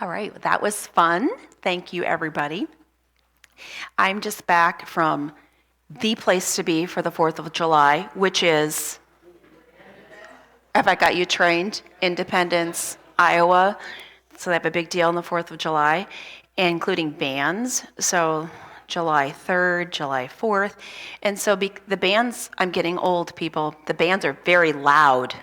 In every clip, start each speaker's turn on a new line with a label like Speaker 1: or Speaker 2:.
Speaker 1: All right, that was fun. Thank you, everybody. I'm just back from the place to be for the 4th of July, which is, have I got you trained? Independence, Iowa. So they have a big deal on the 4th of July, including bands. So July 3rd, July 4th. And so the bands, I'm getting old, people. The bands are very loud.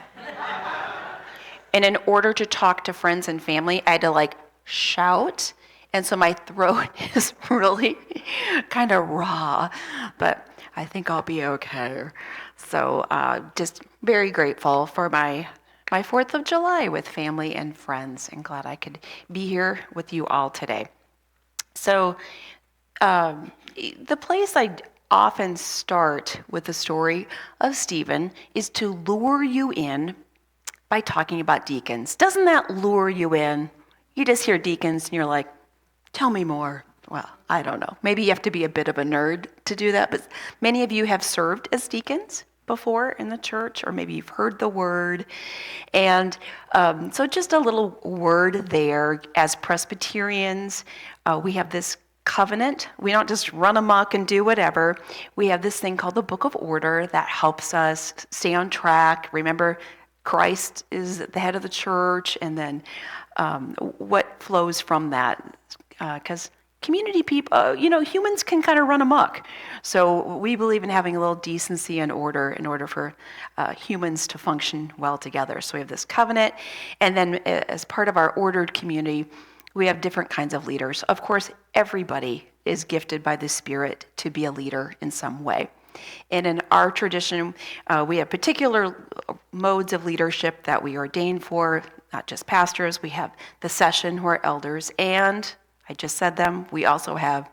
Speaker 1: And in order to talk to friends and family, I had to shout. And so my throat is really kind of raw, but I think I'll be okay. So just very grateful for my 4th of July with family and friends, and glad I could be here with you all today. So the place I often start with the story of Stephen is to lure you in by talking about deacons. Doesn't that lure you in? You just hear deacons and you're like, tell me more. Well, I don't know. Maybe you have to be a bit of a nerd to do that, but many of you have served as deacons before in the church, or maybe you've heard the word. And so just a little word there. As Presbyterians, we have this covenant. We don't just run amok and do whatever. We have this thing called the Book of Order that helps us stay on track. Remember, Christ is the head of the church, and then what flows from that. Because community people, humans can kind of run amok. So we believe in having a little decency and order in order for humans to function well together. So we have this covenant, and then as part of our ordered community, we have different kinds of leaders. Of course, everybody is gifted by the Spirit to be a leader in some way. And in our tradition, we have particular modes of leadership that we ordain for, not just pastors. We have the session who are elders, and I just said them, we also have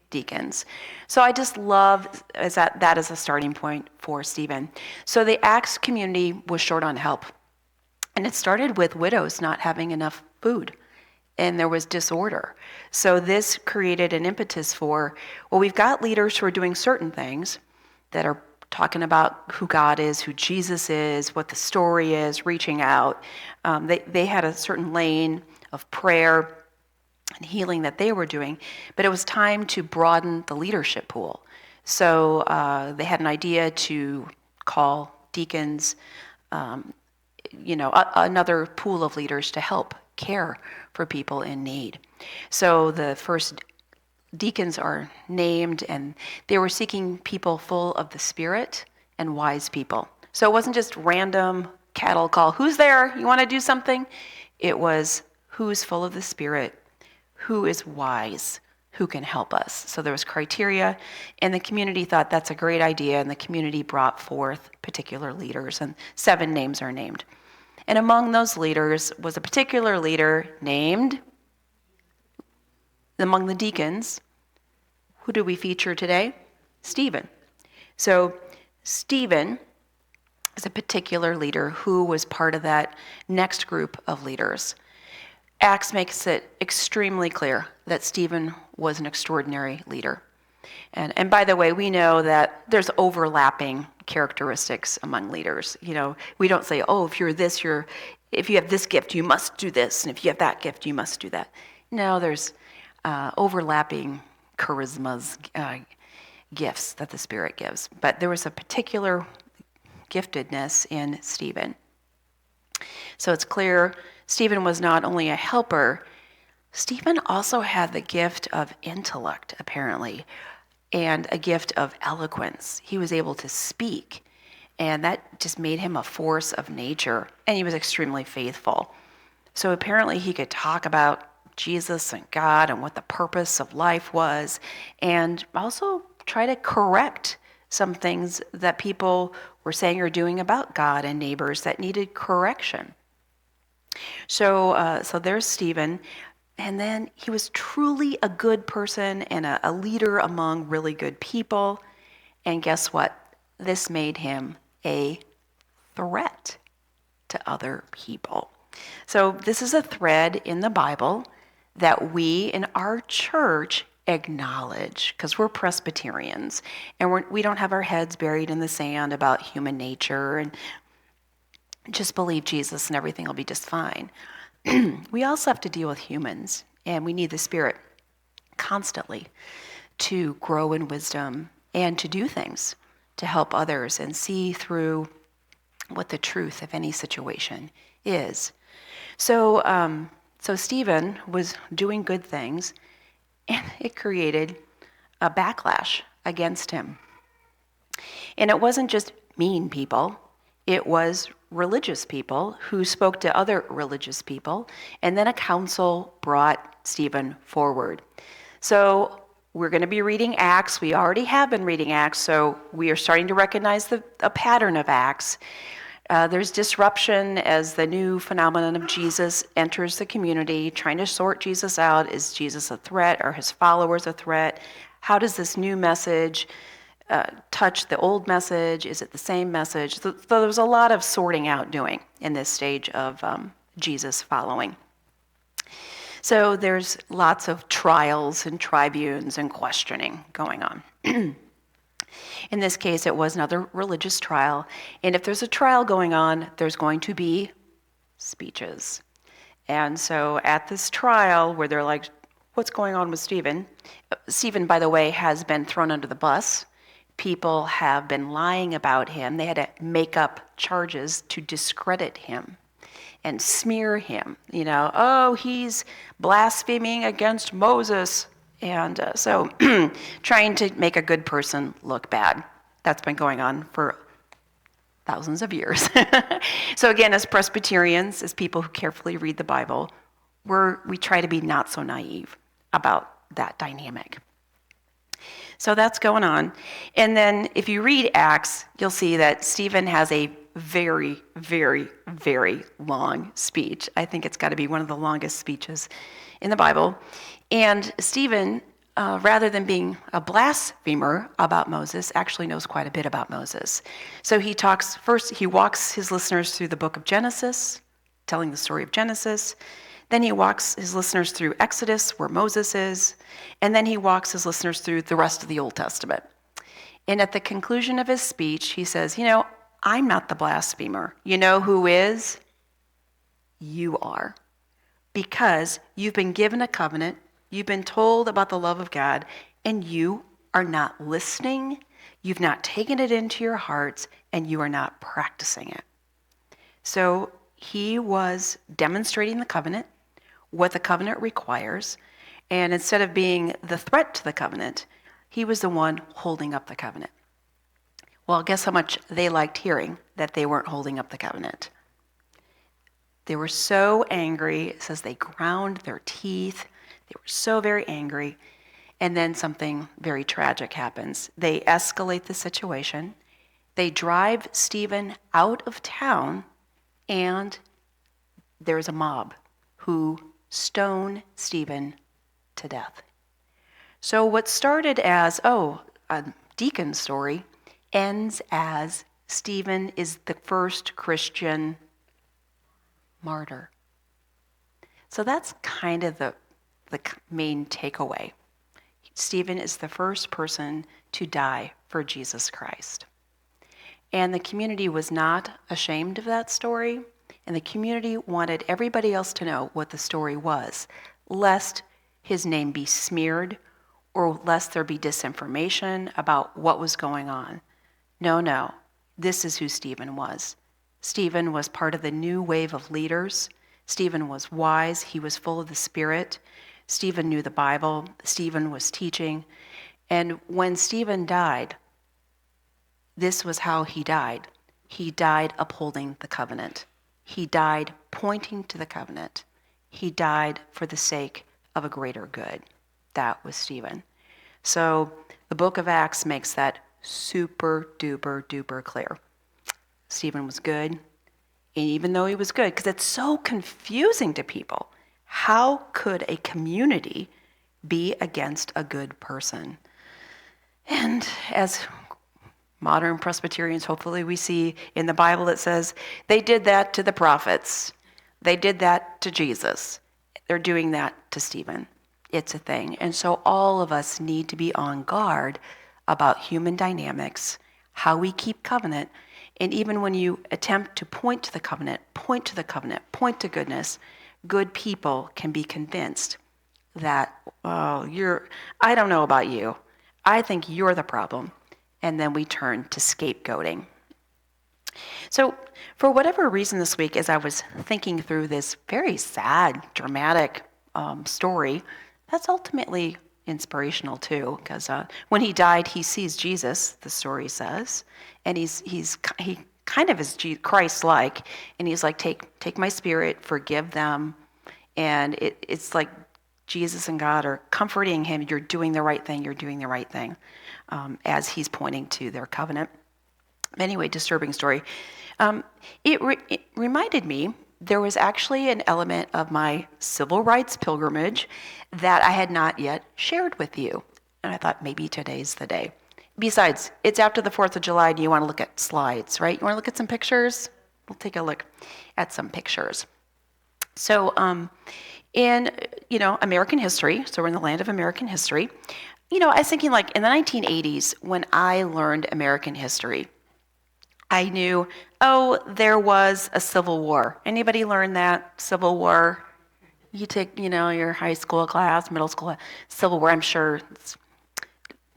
Speaker 1: deacons. So I just love that as a starting point for Stephen. So the Acts community was short on help. And it started with widows not having enough food, and there was disorder. So this created an impetus for, well, we've got leaders who are doing certain things that are talking about who God is, who Jesus is, what the story is, reaching out. They had a certain lane of prayer and healing that they were doing, but it was time to broaden the leadership pool. So they had an idea to call deacons, another pool of leaders to help care for people in need. So the first deacons are named, and they were seeking people full of the Spirit and wise people. So it wasn't just random cattle call, who's there? You want to do something? It was who's full of the Spirit, who is wise, who can help us. So there was criteria, and the community thought that's a great idea, and the community brought forth particular leaders, and 7 names are named. And among those leaders was a particular leader named, among the deacons, who do we feature today? Stephen. So Stephen is a particular leader who was part of that next group of leaders. Acts makes it extremely clear that Stephen was an extraordinary leader. And by the way, we know that there's overlapping characteristics among leaders. We don't say, oh, if you have this gift, you must do this, and if you have that gift, you must do that. No, there's overlapping charismas, gifts that the Spirit gives. But there was a particular giftedness in Stephen. So it's clear Stephen was not only a helper, Stephen also had the gift of intellect, apparently, and a gift of eloquence. He was able to speak, and that just made him a force of nature, and he was extremely faithful. So apparently he could talk about Jesus and God and what the purpose of life was, and also try to correct some things that people were saying or doing about God and neighbors that needed correction. So there's Stephen, and then he was truly a good person and a leader among really good people. And guess what? This made him a threat to other people. So this is a thread in the Bible that we in our church acknowledge, because we're Presbyterians, and we don't have our heads buried in the sand about human nature and just believe Jesus and everything will be just fine. we also have to deal with humans, and we need the Spirit constantly to grow in wisdom and to do things to help others and see through what the truth of any situation is. So Stephen was doing good things, and it created a backlash against him. And it wasn't just mean people, it was religious people who spoke to other religious people, and then a council brought Stephen forward. So we're going to be reading Acts. We already have been reading Acts, so we are starting to recognize a pattern of Acts. There's disruption as the new phenomenon of Jesus enters the community, trying to sort Jesus out. Is Jesus a threat? Are his followers a threat? How does this new message touch the old message? Is it the same message? So there's a lot of sorting out doing in this stage of Jesus following. So there's lots of trials and tribunes and questioning going on. In this case, it was another religious trial. And if there's a trial going on, there's going to be speeches. And so at this trial, where they're like, what's going on with Stephen? Stephen, by the way, has been thrown under the bus. People have been lying about him. They had to make up charges to discredit him and smear him. Oh, he's blaspheming against Moses. And so trying to make a good person look bad. That's been going on for thousands of years. So again, as Presbyterians, as people who carefully read the Bible, we try to be not so naive about that dynamic. So that's going on. And then if you read Acts, you'll see that Stephen has a very, very, very long speech. I think it's got to be one of the longest speeches in the Bible. And Stephen, rather than being a blasphemer about Moses, actually knows quite a bit about Moses. So he walks his listeners through the book of Genesis, telling the story of Genesis. Then he walks his listeners through Exodus, where Moses is. And then he walks his listeners through the rest of the Old Testament. And at the conclusion of his speech, he says, I'm not the blasphemer. You know who is? You are. Because you've been given a covenant, you've been told about the love of God, and you are not listening, you've not taken it into your hearts, and you are not practicing it. So he was demonstrating the covenant, what the covenant requires, and instead of being the threat to the covenant, he was the one holding up the covenant. Well, guess how much they liked hearing that they weren't holding up the covenant. They were so angry, it says they ground their teeth. They were so very angry. And then something very tragic happens. They escalate the situation. They drive Stephen out of town, and there's a mob who stone Stephen to death. So what started as, a deacon story, ends as Stephen is the first Christian martyr. So that's kind of the main takeaway. Stephen is the first person to die for Jesus Christ. And the community was not ashamed of that story, and the community wanted everybody else to know what the story was, lest his name be smeared or lest there be disinformation about what was going on. No, this is who Stephen was. Stephen was part of the new wave of leaders. Stephen was wise. He was full of the Spirit. Stephen knew the Bible. Stephen was teaching. And when Stephen died, this was how he died. He died upholding the covenant. He died pointing to the covenant. He died for the sake of a greater good. That was Stephen. So the book of Acts makes that super duper duper clear. Stephen was good. And even though he was good, because it's so confusing to people, how could a community be against a good person? And as modern Presbyterians, hopefully we see in the Bible it says, they did that to the prophets. They did that to Jesus. They're doing that to Stephen. It's a thing. And so all of us need to be on guard about human dynamics, how we keep covenant. And even when you attempt to point to the covenant, point to goodness, good people can be convinced that, oh, I don't know about you. I think you're the problem. And then we turn to scapegoating. So, for whatever reason this week, as I was thinking through this very sad, dramatic story, that's ultimately inspirational too, because when he died, he sees Jesus, the story says, and he kind of is Christ-like, and he's like, take my spirit, forgive them, and it's like Jesus and God are comforting him. You're doing the right thing. You're doing the right thing, as he's pointing to their covenant. Anyway, disturbing story. It reminded me there was actually an element of my civil rights pilgrimage that I had not yet shared with you. And I thought maybe today's the day. Besides, it's after the 4th of July and you want to look at slides, right? You want to look at some pictures? We'll take a look at some pictures. So in, American history, so we're in the land of American history, I was thinking like in the 1980s when I learned American history, I knew, there was a Civil War. Anybody learn that? Civil War? You take, your high school class, middle school, Civil War. I'm sure it's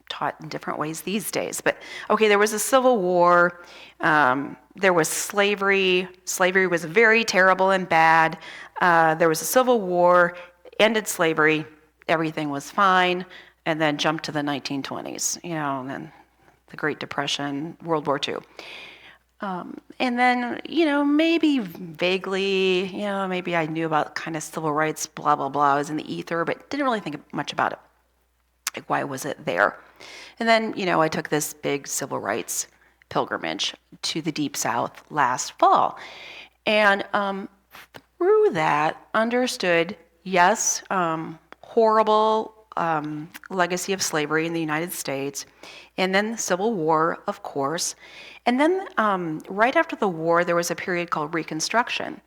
Speaker 1: taught in different ways these days. But, okay, there was a Civil War. There was slavery. Slavery was very terrible and bad. There was a Civil War, ended slavery. Everything was fine. And then jumped to the 1920s, and then the Great Depression, World War II. And then, maybe vaguely, maybe I knew about kind of civil rights, blah, blah, blah. I was in the ether, but didn't really think much about it. Like, why was it there? And then, I took this big civil rights pilgrimage to the Deep South last fall. And through that, understood, yes, horrible legacy of slavery in the United States, and then the Civil War, of course. And then right after the war, there was a period called Reconstruction,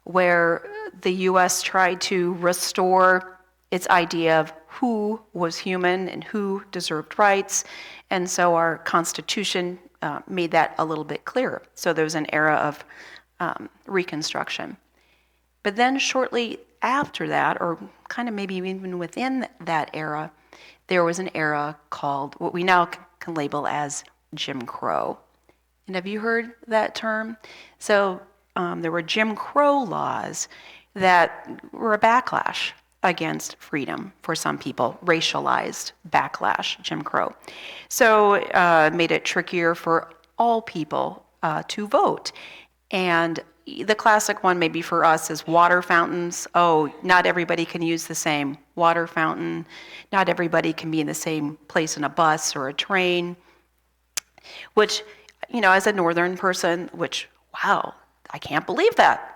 Speaker 1: where the U.S. tried to restore its idea of who was human and who deserved rights. And so our Constitution made that a little bit clearer. So there was an era of Reconstruction. But then shortly after that, or kind of maybe even within that era, there was an era called what we now can label as Jim Crow. And have you heard that term? So there were Jim Crow laws that were a backlash against freedom for some people, racialized backlash, Jim Crow. So it made it trickier for all people to vote. And the classic one maybe for us is water fountains. Oh, not everybody can use the same water fountain. Not everybody can be in the same place in a bus or a train. Which, as a northern person, wow, I can't believe that.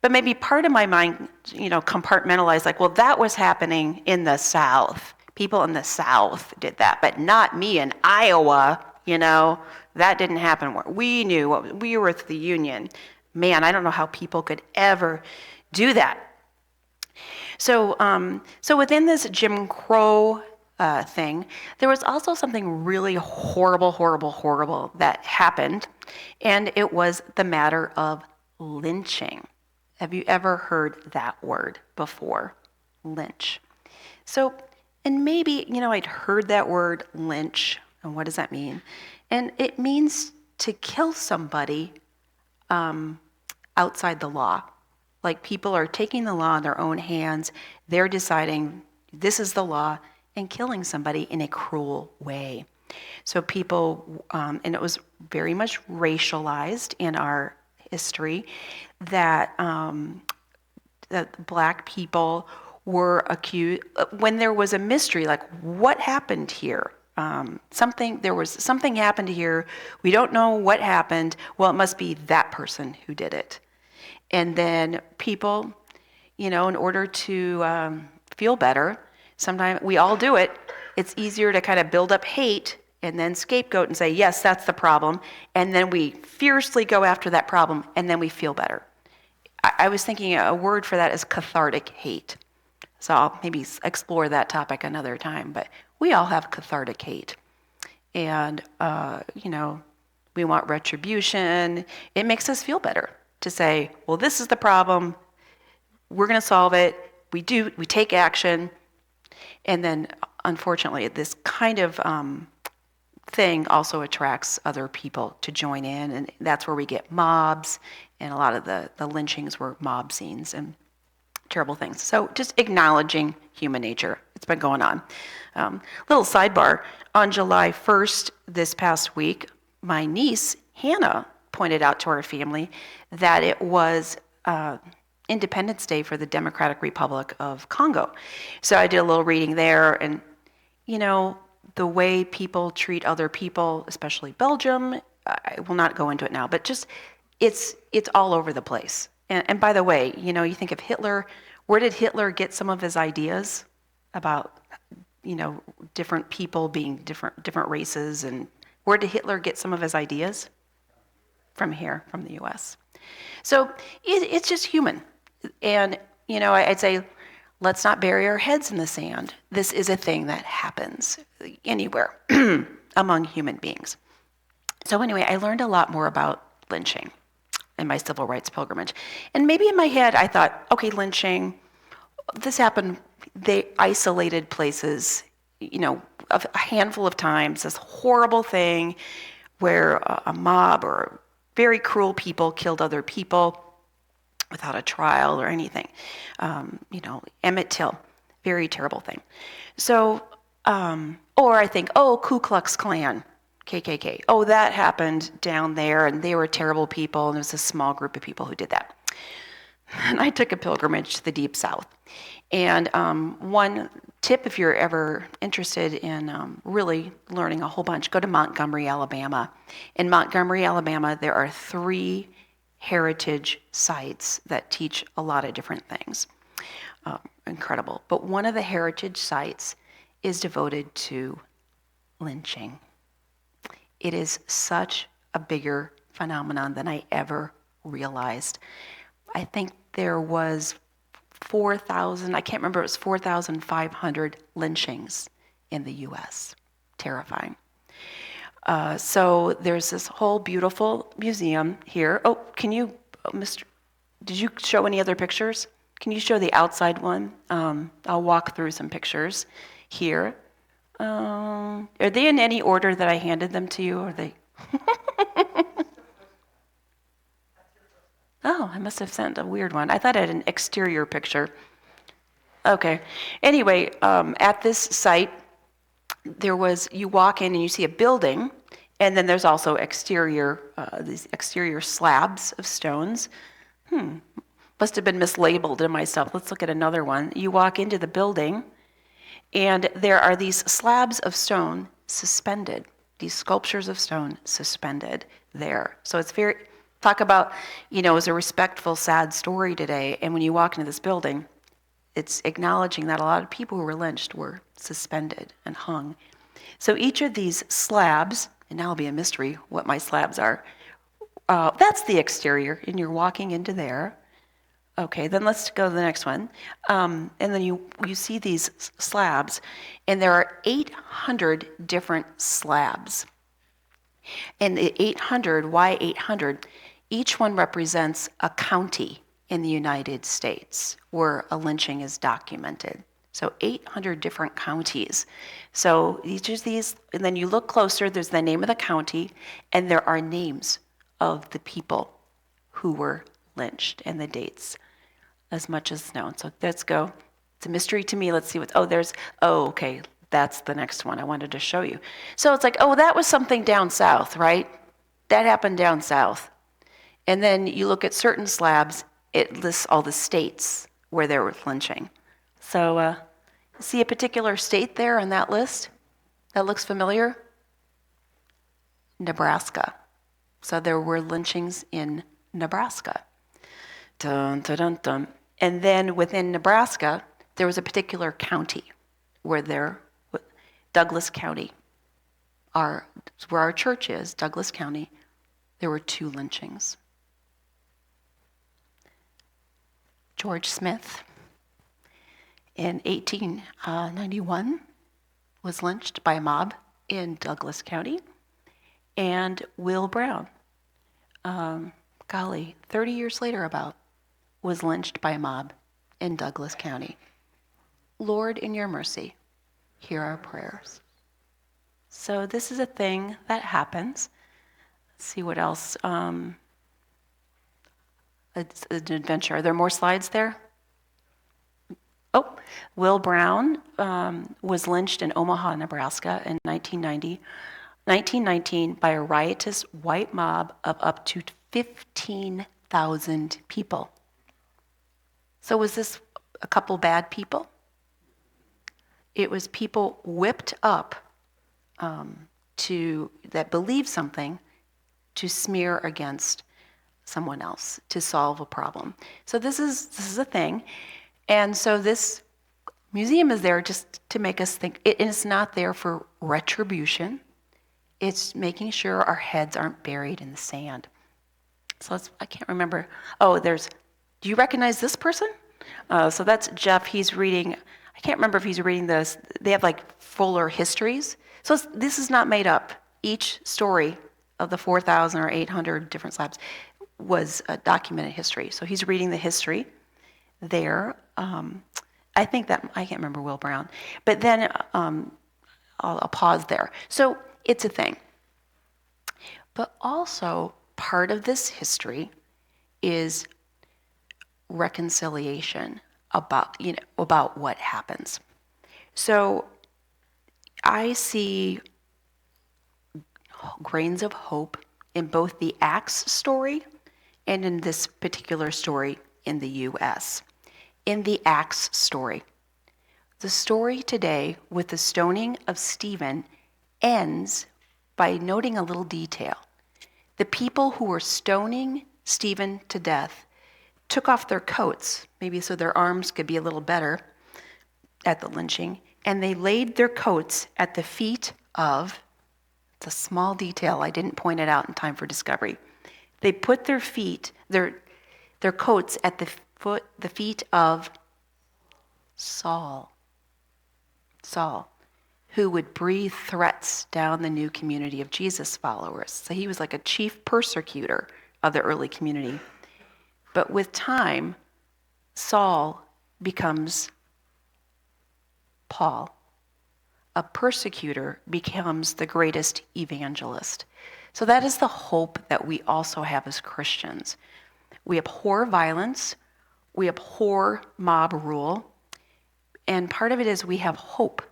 Speaker 1: But maybe part of my mind, compartmentalized, like, well, that was happening in the South. People in the South did that, but not me in Iowa, that didn't happen. We knew, we were with the Union. Man, I don't know how people could ever do that. So within this Jim Crow thing, there was also something really horrible that happened, and it was the matter of lynching. Have you ever heard that word before? Lynch. So, and maybe, I'd heard that word lynch, and what does that mean? And it means to kill somebody outside the law. Like people are taking the law in their own hands, they're deciding this is the law, and killing somebody in a cruel way. So people, and it was very much racialized in our history, that Black people were accused, when there was a mystery, like what happened here? Something happened here, we don't know what happened, well, it must be that person who did it. And then people, in order to feel better, sometimes we all do it, it's easier to kind of build up hate and then scapegoat and say, yes, that's the problem, and then we fiercely go after that problem, and then we feel better. I was thinking a word for that is cathartic hate. So I'll maybe explore that topic another time, but we all have cathartic hate. And, we want retribution. It makes us feel better to say, well, this is the problem. we're going to solve it. We take action. And then, unfortunately, this kind of thing also attracts other people to join in, and that's where we get mobs, and a lot of the lynchings were mob scenes and terrible things. So just acknowledging human nature. It's been going on. Little sidebar, on July 1st this past week, my niece, Hannah, pointed out to our family that it was Independence Day for the Democratic Republic of Congo. So I did a little reading there, and the way people treat other people, especially Belgium, I will not go into it now, but just it's all over the place. And by the way, you think of Hitler. Where did Hitler get some of his ideas about different people being different races, and where did Hitler get some of his ideas? From here, from the U.S. So it's just human. And, I'd say, let's not bury our heads in the sand. This is a thing that happens anywhere among human beings. So anyway, I learned a lot more about lynching in my civil rights pilgrimage. And maybe in my head, I thought, okay, lynching, this happened, they isolated places, a handful of times, this horrible thing where a mob or very cruel people killed other people without a trial or anything. Emmett Till, very terrible thing. So, or I think, Ku Klux Klan, KKK. Oh, that happened down there, and they were terrible people, and there was a small group of people who did that. And I took a pilgrimage to the Deep South. And one tip, if you're ever interested in really learning a whole bunch, go to Montgomery, Alabama. In Montgomery, Alabama, there are 3 heritage sites that teach a lot of different things. Incredible. But one of the heritage sites is devoted to lynching. It is such a bigger phenomenon than I ever realized. I think there was 4,000, I can't remember, it was 4,500 lynchings in the U.S. Terrifying. So there's this whole beautiful museum here. Oh, can you, did you show any other pictures? Can you show the outside one? I'll walk through some pictures here. Are they in any order that I handed them to you? Or are they? Oh, I must have sent a weird one. I thought I had an exterior picture. Okay. Anyway, at this site, you walk in and you see a building, and then there's also these exterior slabs of stones. Must have been mislabeled in my stuff. Let's look at another one. You walk into the building, and there are these slabs of stone suspended, these sculptures of stone suspended there. So it's very, talk about, it's a respectful, sad story today. And when you walk into this building, it's acknowledging that a lot of people who were lynched were suspended and hung. So each of these slabs, and now it'll be a mystery what my slabs are, that's the exterior, and you're walking into there. Okay, then let's go to the next one. And then you see these slabs, and there are 800 different slabs. And the 800, why 800? Each one represents a county in the United States where a lynching is documented. So 800 different counties. So each of these, and then you look closer, there's the name of the county, and there are names of the people who were lynched and the dates, as much as known. So let's go. It's a mystery to me. Let's see okay, that's the next one I wanted to show you. So it's like, that was something down south, right? That happened down south. And then you look at certain slabs, it lists all the states where there was lynching. So see a particular state there on that list? That looks familiar? Nebraska. So there were lynchings in Nebraska. Dun, dun, dun, dun. And then within Nebraska, there was a particular county where Douglas County, where our church is, Douglas County, there were 2 lynchings. George Smith in 1891 was lynched by a mob in Douglas County, and Will Brown, 30 years later was lynched by a mob in Douglas County. Lord, in your mercy, hear our prayers. So this is a thing that happens. Let's see what else. It's an adventure. Are there more slides there? Oh, Will Brown was lynched in Omaha, Nebraska in 1919 by a riotous white mob of up to 15,000 people. So was this a couple bad people? It was people whipped up that believed something to smear against someone else to solve a problem. So this is a thing. And so this museum is there just to make us think. It's not there for retribution. It's making sure our heads aren't buried in the sand. So I can't remember. Oh, do you recognize this person? So that's Jeff. He's reading, I can't remember if he's reading this. They have like fuller histories. So this is not made up. Each story of the 4,000 or 800 different slabs was a documented history. So he's reading the history there. I think that, I can't remember Will Brown. But then I'll pause there. So it's a thing. But also part of this history is reconciliation about what happens. So I see grains of hope in both the Acts story and in this particular story in the U.S. In the Acts story, the story today with the stoning of Stephen ends by noting a little detail. The people who were stoning Stephen to death took off their coats, maybe so their arms could be a little better at the lynching, and they laid their coats at the feet of, it's a small detail, I didn't point it out in time for discovery. They put their coats at the feet of Saul, who would breathe threats down the new community of Jesus followers. So he was like a chief persecutor of the early community. But with time, Saul becomes Paul. A persecutor becomes the greatest evangelist. So that is the hope that we also have as Christians. We abhor violence, we abhor mob rule, and part of it is we have hope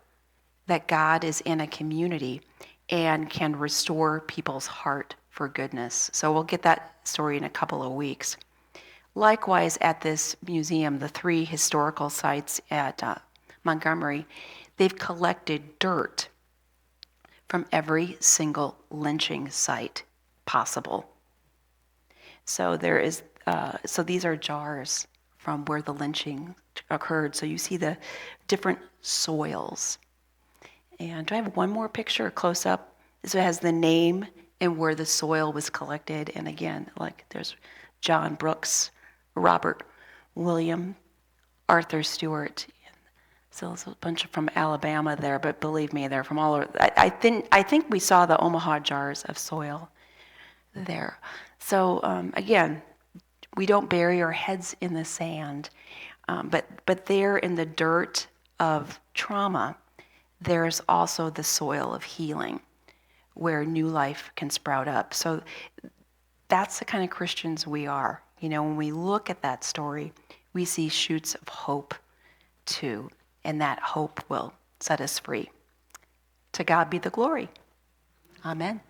Speaker 1: that God is in a community and can restore people's heart for goodness. So we'll get that story in a couple of weeks. Likewise, at this museum, the 3 historical sites at Montgomery, they've collected dirt from every single lynching site possible. So so these are jars from where the lynching occurred. So you see the different soils. And do I have one more picture, close up? So it has the name and where the soil was collected. And again, like there's John Brooks, Robert William, Arthur Stewart. So there's a bunch from Alabama there, but believe me, they're from all over. I think we saw the Omaha jars of soil there. So again, we don't bury our heads in the sand, but there in the dirt of trauma, there's also the soil of healing where new life can sprout up. So that's the kind of Christians we are. You know, when we look at that story, we see shoots of hope too, and that hope will set us free. To God be the glory. Amen.